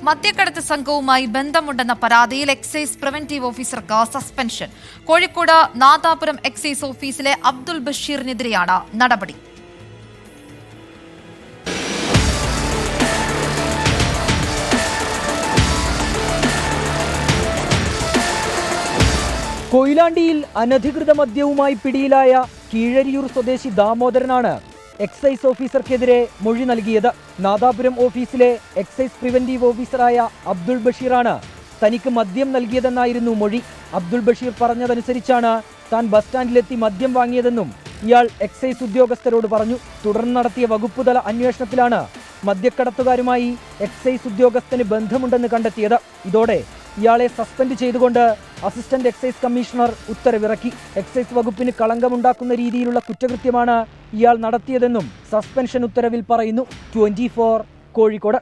മദ്യക്കടത്ത് സംഘവുമായി ബന്ധമുണ്ടെന്ന പരാതിയിൽ excise preventive ഓഫീസർക്ക് സസ്പെൻഷൻ. കോഴിക്കോട് നാദാപുരം എക്സൈസ് ഓഫീസിലെ അബ്ദുൾ ബഷീറിനെതിരെയാണ് നടപടി. കൊയിലാണ്ടിയിൽ അനധികൃത മദ്യവുമായി പിടിയിലായ കീഴരിയൂർ സ്വദേശി ദാമോദരനാണ് എക്സൈസ് ഓഫീസർക്കെതിരെ മൊഴി നൽകിയത്. നാദാപുരം ഓഫീസിലെ എക്സൈസ് പ്രിവന്റീവ് ഓഫീസറായ അബ്ദുൾ ബഷീറാണ് തനിക്ക് മദ്യം നൽകിയതെന്നായിരുന്നു മൊഴി. അബ്ദുൾ ബഷീർ പറഞ്ഞതനുസരിച്ചാണ് താൻ ബസ് സ്റ്റാൻഡിലെത്തി മദ്യം വാങ്ങിയതെന്നും ഇയാൾ എക്സൈസ് ഉദ്യോഗസ്ഥരോട് പറഞ്ഞു. തുടർന്ന് നടത്തിയ വകുപ്പുതല അന്വേഷണത്തിലാണ് മദ്യക്കടത്തുകാരുമായി എക്സൈസ് ഉദ്യോഗസ്ഥന് ബന്ധമുണ്ടെന്ന് കണ്ടെത്തിയത്. ഇതോടെ ഇയാളെ സസ്പെൻഡ് ചെയ്തുകൊണ്ട് അസിസ്റ്റന്റ് എക്സൈസ് കമ്മീഷണർ ഉത്തരവിറക്കി. എക്സൈസ് വകുപ്പിന് കളങ്കമുണ്ടാക്കുന്ന രീതിയിലുള്ള കുറ്റകൃത്യമാണ് ഇയാൾ നടത്തിയതെന്നും സസ്പെൻഷൻ ഉത്തരവിൽ പറയുന്നു. 24 കോഴിക്കോട്.